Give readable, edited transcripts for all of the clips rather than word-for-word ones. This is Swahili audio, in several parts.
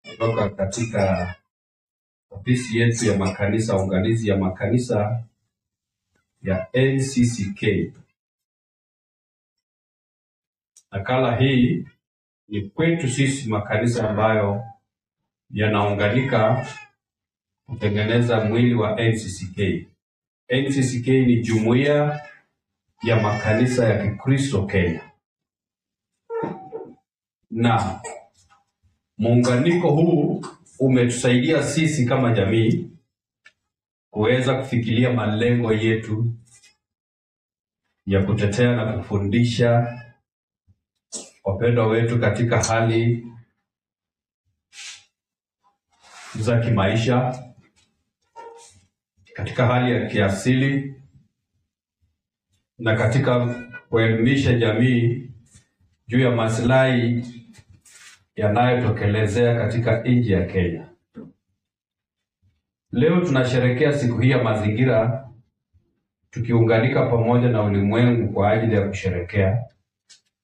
kutoka katika ofisi yetu ya makanisa, ungalizi ya makanisa ya NCCK. Nakala hii ni kwetu sisi makanisa ambayo yanaunganika kutengeneza mwili wa NCCK. NCCK ni jumuiya ya makanisa ya Kikristo Kenya. Na muunganiko huu umetusaidia sisi kama jamii kuweza kufikiria malengo yetu ya kutetea na kufundisha wapendwa wetu katika hali za kimaisha, katika hali ya kiasili, na katika kuelimisha jamii juu ya maslahi yanayotokelezea katika nchi ya Kenya. Leo tunasherehekea siku hii ya mazingira, tukiunganika pamoja na ulimwengu kwa ajili ya kusherehekea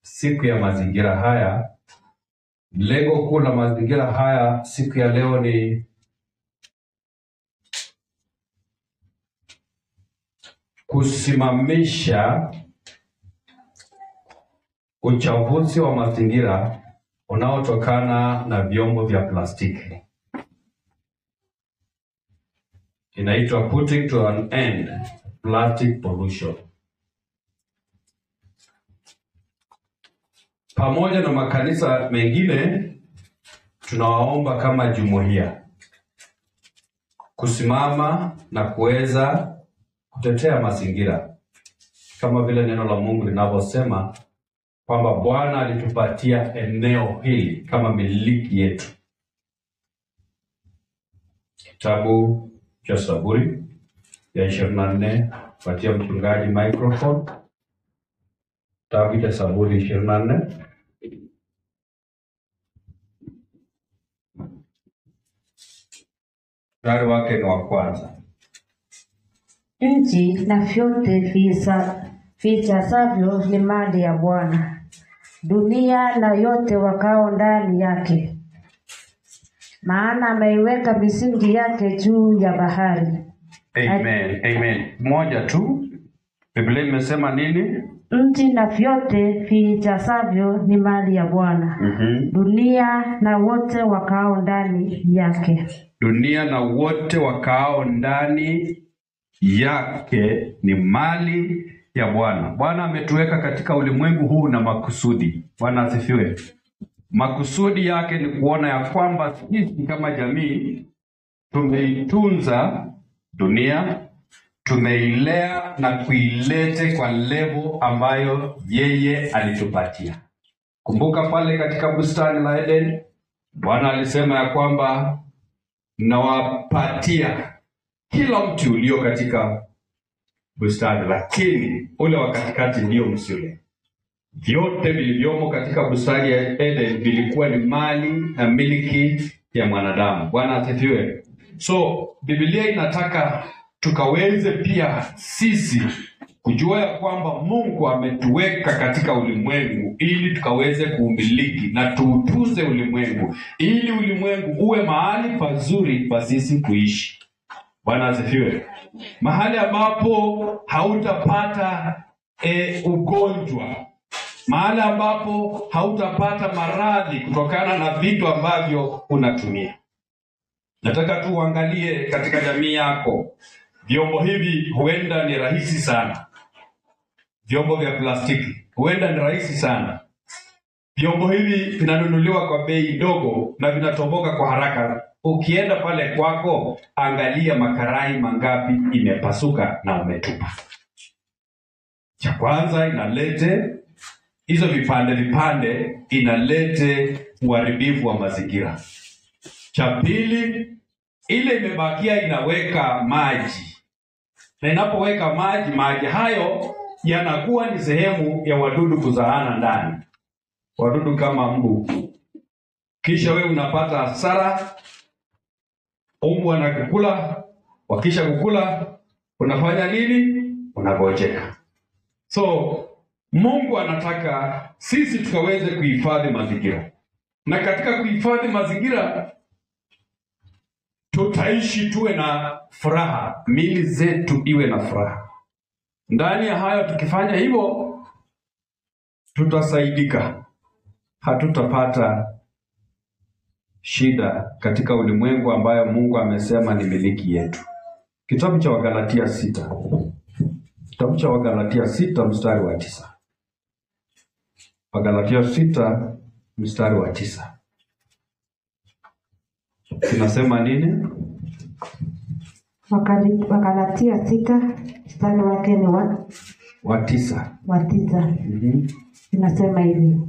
siku ya mazingira haya. Lengo kuu la mazingira haya siku ya leo ni kusimamisha uchafuzi wa mazingira unaotokana na vyombo vya plastiki. Inaitwa putting to an end plastic pollution. Pamoja na makanisa mengine, tunawaomba kama jumuiya kusimama na kuweza kutetea mazingira, kama vile neno la Mungu linavyosema kwamba Bwana alitupatia eneo hili kama miliki yetu. Kitabu cha Zaburi ya 24, patia mchungaji microphone. Kitabu cha Zaburi 24. Mstari wake ni wa kwanza. Nchi na vyote vijazavyo ni mali ya Bwana, dunia na yote wakao ndani yake. Maana ameiweka misingi yake juu ya bahari. Amen. Amen. Moja tu. Biblia imesema nini? Nchi na vyote vijazavyo ni mali ya Bwana. Dunia na wote wakao ndani yake. Dunia na wote wakao ndani yake ni mali ya Bwana. Bwana ametuweka katika ulimwengu huu na makusudi. Bwana asifiwe. Makusudi yake ni kuona ya kwamba sisi kama jamii tumeitunza dunia, tumeilea na kuilete kwa level ambayo yeye alitupatia. Kumbuka pale katika bustani la Eden, Bwana alisema ya kwamba nawapatia kila mti ulio katika bustani, lakini ule wa katikati ndio msiule. Vyote vilivyomo katika bustani ya Eden vilikuwa ni mali na miliki ya mwanadamu. Bwana asifiwe. So Biblia inataka tukaweze pia sisi kujua ya kwamba Mungu ametuweka katika ulimwengu ili tukaweze kuumiliki na tuutunze ulimwengu, ili ulimwengu uwe mahali pazuri pa sisi kuishi. Bwana asifiwe. Mahali ambapo hautapata ugonjwa, mahali ambapo hautapata maradhi kutokana na vitu ambavyo unatumia. Nataka tu uangalie katika jamii yako. Vyombo hivi huenda ni rahisi sana. Vyombo vya plastiki huenda ni rahisi sana. Vyombo hivi vinanunuliwa kwa bei ndogo na vinatoboka kwa haraka. Ukienda pale kwako, angalia makarai mangapi imepasuka na umetupa. Cha kwanza, inalete hizo vipande inalete uharibifu wa mazingira. Cha pili, ile imebakia inaweka maji. Na inapoweka maji hayo yanakuwa ni sehemu ya wadudu kuzaana ndani. Wadudu kama mbu. Kisha wewe unapata hasara. Mbu anakukula, wakisha kukula unafanya nini? Unagojeka. So Mungu anataka sisi tukaweze kuhifadhi mazingira. Na katika kuhifadhi mazingira tutaishi tuwe na furaha, mili zetu iwe na furaha. Ndani ya hayo tukifanya hivyo, tutasaidika, hatutapata shida katika ulimwengu ambayo Mungu amesema ni miliki yetu. Kitabu cha Wagalatia 6. Kitabu cha Wagalatia 6 mstari wa 9. Wagalatia 6 mstari wa 9. Kinasema nini? Wagalatia 6 mstari wake ni wa 9. Inasema hivi: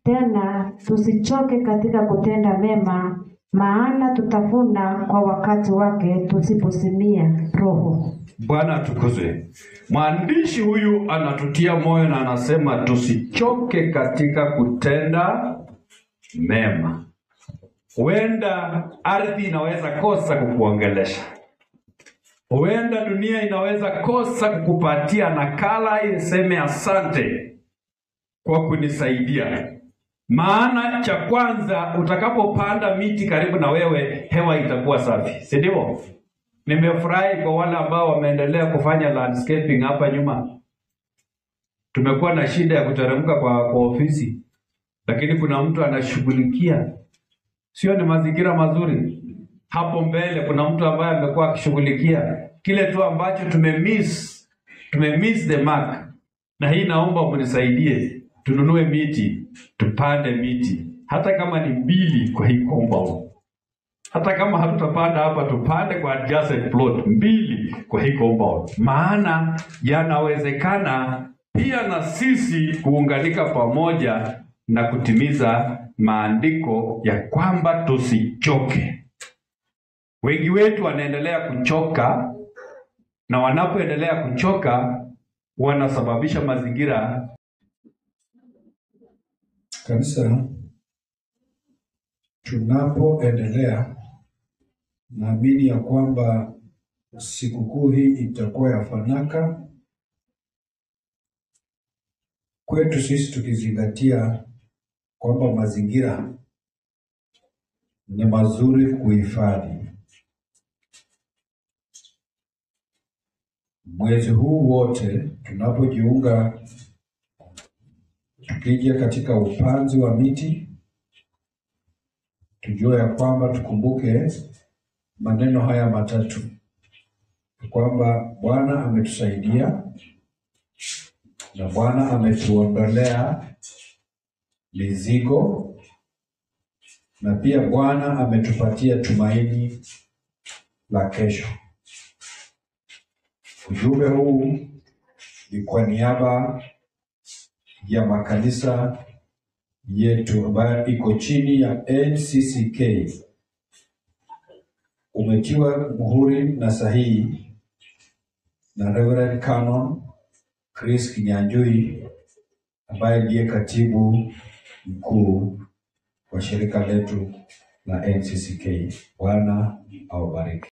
tena tusichoke katika kutenda mema, maana tutavuna kwa wakati wake tusiposimia roho. Bwana atukuzwe. Mwandishi huyu anatutia moyo na anasema tusichoke katika kutenda mema. Huenda ardhi inaweza kosa kukuongelesha. Huenda dunia inaweza kosa kukupatia nakala iseme asante kwa kunisaidia. Maana cha kwanza, utakapopanda miti karibu na wewe, hewa itakuwa safi, si ndivyo? Nimefurahi kwa wale ambao wameendelea kufanya landscaping hapa nyuma. Tumekuwa na shida ya kuteremka kwa ofisi, lakini kuna mtu anashughulikia. Sio ni mazingira mazuri? Hapo mbele kuna mtu ambaye amekuwa akishughulikia kile tu ambacho tumemiss the mark. Na hii naomba mnisaidie, tununue miti, tupande miti, hata kama ni 2 kwa hii compound. Hata kama hatutapanda hapa, tupande kwa adjacent plot 2 kwa hii compound. Maana yanawezekana pia na sisi kuunganika pamoja na kutimiza maandiko ya kwamba tusichoke. Wengi wetu wanaendelea kuchoka, na wanapoendelea kuchoka wanasababisha mazingira. Kanisa, tunapoendelea, naamini ya kwamba sikukuu hii itakuwa ya fanaka kwetu sisi, tukizingatia kwamba mazingira ni mazuri kuhifadhi. Mwezi huu wote tunapojiunga, tukija katika upanzi wa miti, tujue ya kwamba tukumbuke maneno haya matatu, kwamba Bwana ametusaidia na Bwana ametuondolea mizigo, na pia Bwana ametupatia tumaini la kesho. Ujumbe huu ni kwa niaba ya makanisa yetu ambayo iko chini ya NCCK. Umetiwa muhuri na sahihi na Reverend Canon Chris Kinyanjui, ambaye ndiye katibu mkuu wa shirika letu la NCCK. Bwana awabariki.